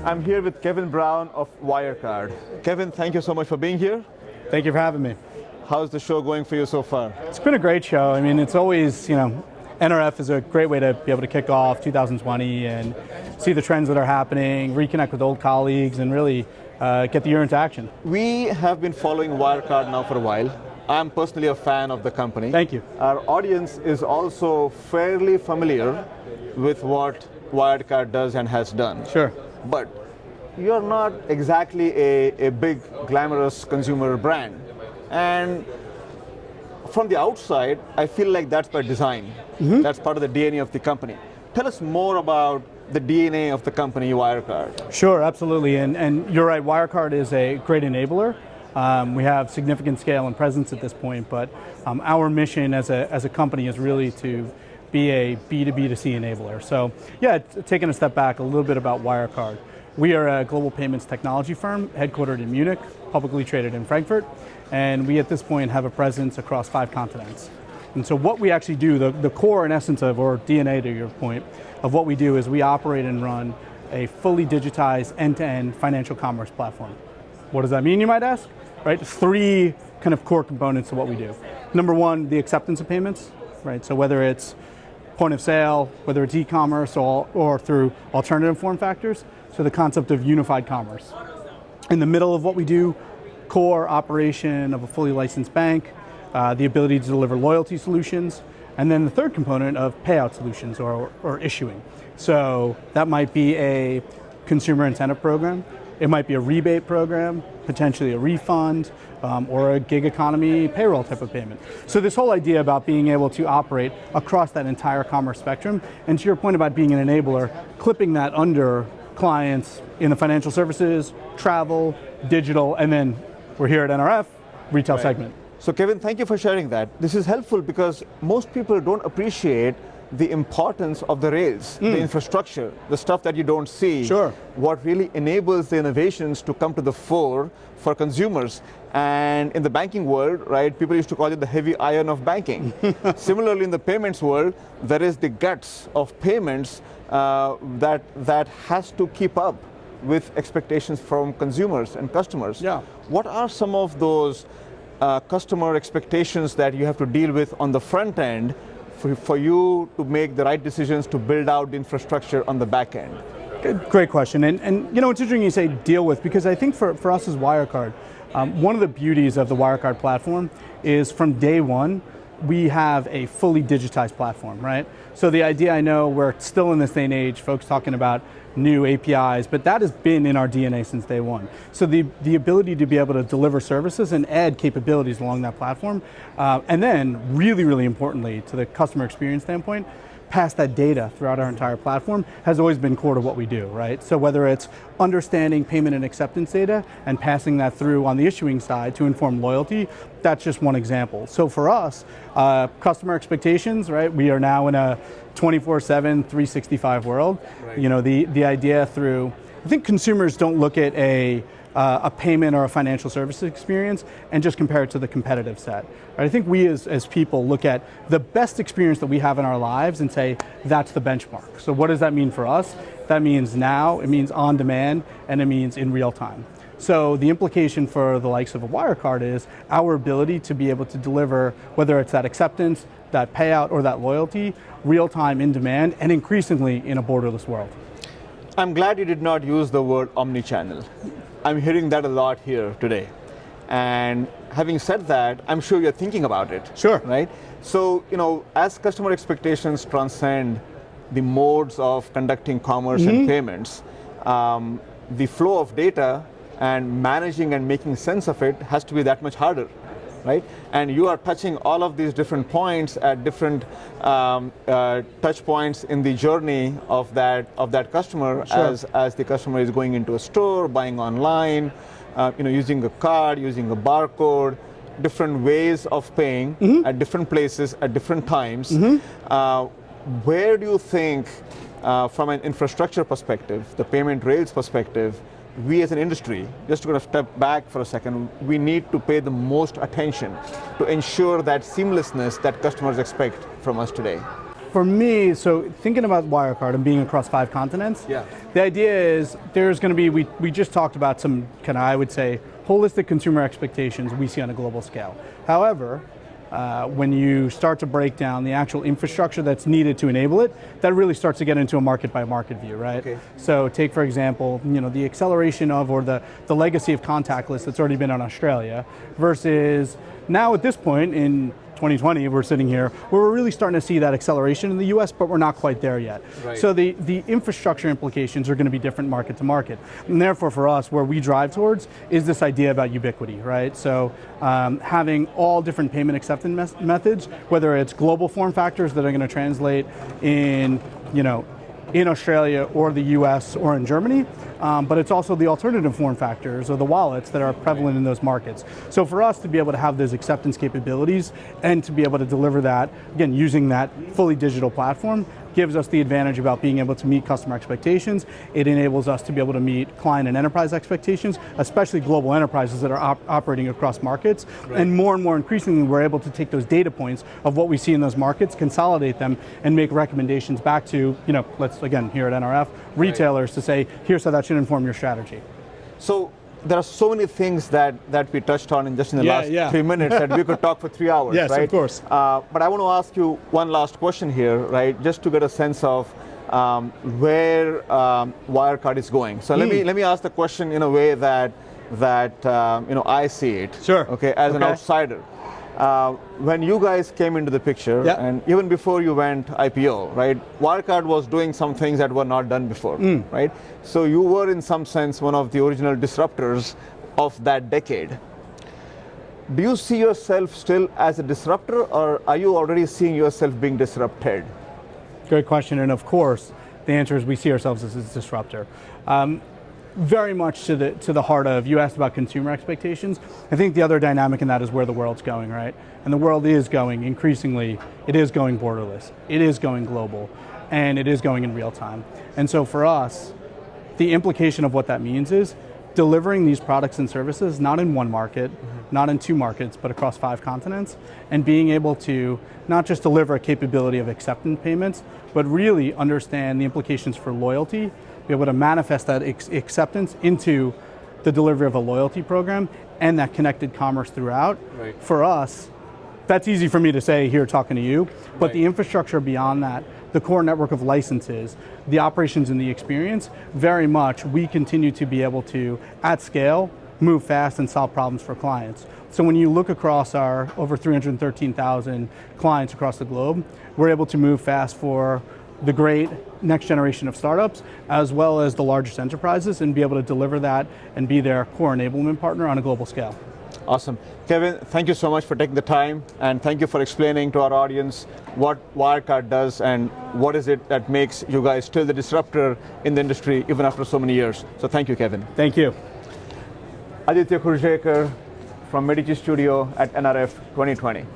I'm here with Kevin Brown of Wirecard. Kevin, thank you so much for being here. Thank you for having me. How's the show going for you so far? It's been a great show. I mean, it's always, NRF is a great way to be able to kick off 2020 and see the trends that are happening, reconnect with old colleagues, and really get the year into action. We have been following Wirecard now for a while. I'm personally a fan of the company. Thank you. Our audience is also fairly familiar with what Wirecard does and has done. Sure. But you're not exactly a big, glamorous consumer brand. And from the outside, I feel like that's by design. Mm-hmm. That's part of the DNA of the company. Tell us more about the DNA of the company, Wirecard. Sure, absolutely. And you're right, Wirecard is a great enabler. We have significant scale and presence at this point, but our mission as a company is really to be a B2B2C enabler. So yeah, taking a step back, a little bit about Wirecard. We are a global payments technology firm headquartered in Munich, publicly traded in Frankfurt, and we at this point have a presence across 5 continents. And so what we actually do, the core and essence of, or DNA to your point, of what we do is we operate and run a fully digitized end-to-end financial commerce platform. What does that mean, you might ask? Right, 3 kind of core components to what we do. Number 1, the acceptance of payments, right? So whether it's point of sale, whether it's e-commerce or through alternative form factors, so the concept of unified commerce. In the middle of what we do, core operation of a fully licensed bank, the ability to deliver loyalty solutions, and then the third component of payout solutions or issuing. So that might be a consumer incentive program, it might be a rebate program, potentially a refund, or a gig economy payroll type of payment. So this whole idea about being able to operate across that entire commerce spectrum, and to your point about being an enabler, clipping that under clients in the financial services, travel, digital, and then we're here at NRF, retail segment. So Kevin, thank you for sharing that. This is helpful because most people don't appreciate the importance of the rails, the infrastructure, the stuff that you don't see. Sure. What really enables the innovations to come to the fore for consumers. And in the banking world, right, people used to call it the heavy iron of banking. Similarly, in the payments world, there is the guts of payments that has to keep up with expectations from consumers and customers. Yeah. What are some of those customer expectations that you have to deal with on the front end for you to make the right decisions to build out the infrastructure on the back end? Great question, and it's interesting you say deal with, because I think for us as Wirecard, one of the beauties of the Wirecard platform is from day one, we have a fully digitized platform, right? So the idea, I know we're still in this day and age, folks talking about new APIs, but that has been in our DNA since day one. So the ability to be able to deliver services and add capabilities along that platform, and then really, really importantly, to the customer experience standpoint, pass that data throughout our entire platform has always been core to what we do, right? So whether it's understanding payment and acceptance data and passing that through on the issuing side to inform loyalty, that's just one example. So for us, customer expectations, right? We are now in a 24/7, 365 world. Right. The idea through, I think consumers don't look at a payment or a financial services experience and just compare it to the competitive set. Right? I think we as people look at the best experience that we have in our lives and say, that's the benchmark. So what does that mean for us? That means now, it means on demand, and it means in real time. So the implication for the likes of a Wirecard is our ability to be able to deliver, whether it's that acceptance, that payout, or that loyalty, real time, in demand, and increasingly in a borderless world. I'm glad you did not use the word omnichannel. I'm hearing that a lot here today. And having said that, I'm sure you're thinking about it. Sure. Right? So, as customer expectations transcend the modes of conducting commerce and payments, the flow of data and managing and making sense of it has to be that much harder. Right? And you are touching all of these different points at different touch points in the journey of that customer. Sure. As the customer is going into a store, buying online, using a card, using a barcode, different ways of paying at different places at different times. Where do you think, from an infrastructure perspective, the payment rails perspective, we as an industry, just to step back for a second, we need to pay the most attention to ensure that seamlessness that customers expect from us today? For me, so thinking about Wirecard and being across 5 continents, the idea is there's going to be, we just talked about some kind of, I would say, holistic consumer expectations we see on a global scale. However, when you start to break down the actual infrastructure that's needed to enable it, that really starts to get into a market-by-market view, right? Okay. So take, for example, the acceleration of, or the legacy of contactless that's already been on Australia, versus now at this point in 2020, we're sitting here, where we're really starting to see that acceleration in the US, but we're not quite there yet. Right. So the infrastructure implications are going to be different market to market. And therefore for us, where we drive towards is this idea about ubiquity, right? So having all different payment acceptance methods, whether it's global form factors that are going to translate in, in Australia or the US or in Germany, but it's also the alternative form factors or the wallets that are prevalent in those markets. So for us to be able to have those acceptance capabilities and to be able to deliver that, again, using that fully digital platform, gives us the advantage about being able to meet customer expectations. It enables us to be able to meet client and enterprise expectations, especially global enterprises that are operating across markets. Right. And more increasingly, we're able to take those data points of what we see in those markets, consolidate them, and make recommendations back to, let's, again, here at NRF, retailers to say, here's how that should inform your strategy. So there are so many things that we touched on in just in the last 3 minutes that we could talk for 3 hours, yes, right? Yes, of course. But I want to ask you one last question here, right? Just to get a sense of where Wirecard is going. So let me ask the question in a way that I see it. Sure. Okay, as an outsider. When you guys came into the picture, and even before you went IPO, right, Wirecard was doing some things that were not done before, right? So you were in some sense one of the original disruptors of that decade. Do you see yourself still as a disruptor, or are you already seeing yourself being disrupted? Great question, and of course, the answer is we see ourselves as a disruptor. Very much to the heart of, you asked about consumer expectations. I think the other dynamic in that is where the world's going, right? And the world is going, increasingly, it is going borderless, it is going global, and it is going in real time. And so for us, the implication of what that means is delivering these products and services, not in one market, not in 2 markets, but across 5 continents, and being able to not just deliver a capability of acceptance payments, but really understand the implications for loyalty, be able to manifest that acceptance into the delivery of a loyalty program and that connected commerce throughout. Right. For us, that's easy for me to say here talking to you, but the infrastructure beyond that, the core network of licenses, the operations and the experience, very much we continue to be able to, at scale, move fast and solve problems for clients. So when you look across our over 313,000 clients across the globe, we're able to move fast for the great next generation of startups, as well as the largest enterprises, and be able to deliver that and be their core enablement partner on a global scale. Awesome. Kevin, thank you so much for taking the time, and thank you for explaining to our audience what Wirecard does and what is it that makes you guys still the disruptor in the industry even after so many years. So thank you, Kevin. Thank you. Aditya Khurjekar from Medici Studio at NRF 2020.